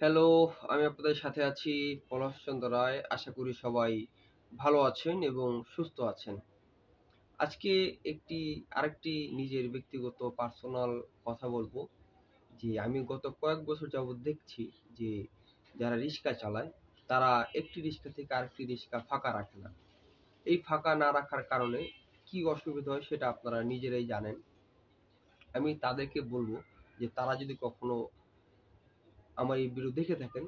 Hello, আমি আপনাদের সাথে আছি পলাশচন্দ্র রায়। আশা করি সবাই ভালো আছেন এবং সুস্থ আছেন। আজকে আরেকটি নিজের ব্যক্তিগত পার্সোনাল কথা বলবো যে আমি গত কয়েক বছর যাবৎ দেখছি যে যারা রিক্সা চালায় তারা একটি রিক্সা থেকে আরেকটি রিক্সা ফাঁকা রাখে না। এই ফাঁকা না রাখার কারণে কি অসুবিধা হয় সেটা আপনারা নিজেরাই জানেন। আমি তাদেরকে বলবো যে তারা যদি কখনো আমার এই ভিডিও দেখে থাকেন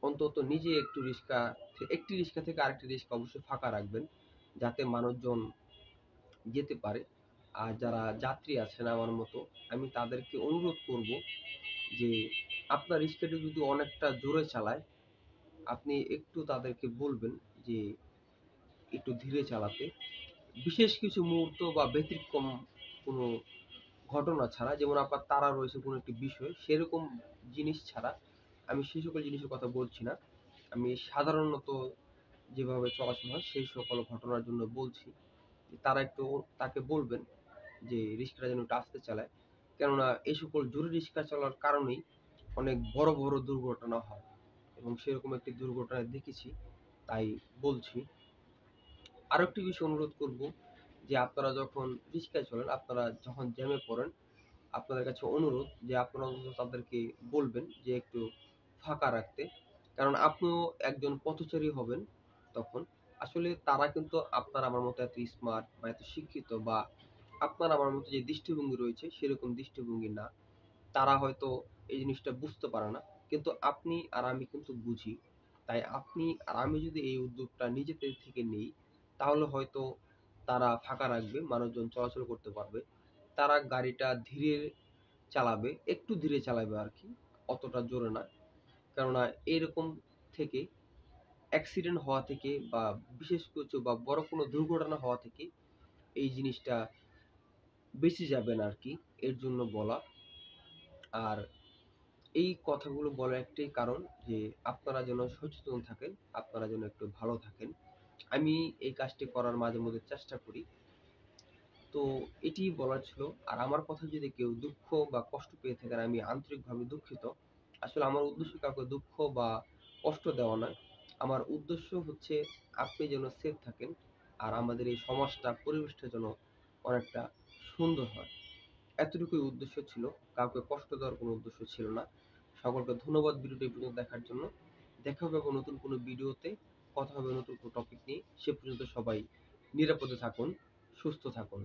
অন্তত নিজে একটি রিক্সা থেকে আরেকটি রিক্সা অবশ্যই ফাঁকা রাখবেন যাতে মানুষজন যেতে পারে। আর যারা যাত্রী আছেন আমার মতো আমি তাদেরকে অনুরোধ করব যে আপনার রিক্সাটি যদি অনেকটা জোরে চালায় আপনি একটু তাদেরকে বলবেন যে একটু ধীরে চালাতে। বিশেষ কিছু মুহূর্ত বা ব্যতিক্রম কোনো ঘটনা ছাড়া, যেমন আপনার তাড়া রয়েছে কোনো একটি বিষয় সেরকম জিনিস ছাড়া আমি সেই সকল জিনিসের কথা বলছি না। আমি সাধারণত যেভাবে চলাচল হয় সেই সকল ঘটনার জন্য বলছি। তারা একটু তাকে বলবেন যে রিক্সাটা যেন একটু আস্তে চালায়। কেননা এই সকল জোরে রিক্সা চালার কারণেই অনেক বড় বড় দুর্ঘটনা হয় এবং সেরকম একটি দুর্ঘটনা দেখেছি, তাই বলছি। আরো একটি বিষয় অনুরোধ করব যে আপনারা যখন রিক্সায় চলেন, আপনারা যখন জ্যামে পড়েন, আপনাদের কাছে অনুরোধ যে আপনারা অন্তত তাদেরকে বলবেন যে একটু ফাঁকা রাখতে। কারণ আপনিও একজন পথচারী হবেন তখন। আসলে তারা কিন্তু আপনার আমার মতো এত স্মার্ট বা এত শিক্ষিত বা আপনার আমার মতো যে দৃষ্টিভঙ্গি রয়েছে সেরকম দৃষ্টিভঙ্গি না। তারা হয়তো এই জিনিসটা বুঝতে পারে না। কিন্তু আপনি আর আমি কিন্তু বুঝি। তাই আপনি আর আমি যদি এই উদ্যোগটা নিজেদের থেকে নেই, তাহলে হয়তো তারা ফাঁকা রাখবে, মানুষজন চলাচল করতে পারবে। তারা গাড়িটা ধীরে চালাবে, একটু ধীরে চালাবে আরকি। অতটা জোরে না। কেননা এরকম থেকে অ্যাক্সিডেন্ট হওয়া থেকে বা বিশেষ কিছু বা বড় কোনো দুর্ঘটনা হওয়া থেকে এই জিনিসটা বেঁচে যাবেন আরকি। এর জন্য বলা। আর এই কথাগুলো বলার একটাই কারণ যে আপনারা যেন সচেতন থাকেন, আপনারা যেন একটু ভালো থাকেন। আমি এই কাজটি করার মাঝে মধ্যে চেষ্টা করি। তো এটিই বলার ছিল। আর আমার কথা যদি কেউ দুঃখ বা কষ্ট পেয়ে থাকেন আমি আন্তরিকভাবে দুঃখিত। আসলে আমার উদ্দেশ্য কাউকে দুঃখ বা কষ্ট দেওয়া নয়। আমার উদ্দেশ্য হচ্ছে আপনি যেন সেফ থাকেন। আর আমাদের এই সমাজটা, পরিবেশটা যেন অনেকটা সুন্দর হয়। এতটুকুই উদ্দেশ্য ছিল। কাউকে কষ্ট দেওয়ার কোনো উদ্দেশ্য ছিল না। সকলকে ধন্যবাদ ভিডিওটি এই পর্যন্ত দেখার জন্য। দেখা হবে আবার নতুন কোনো ভিডিওতে। কথা হবে নতুন কোনো টপিক নিয়ে। সে পর্যন্ত সবাই নিরাপদে থাকুন, সুস্থ থাকুন।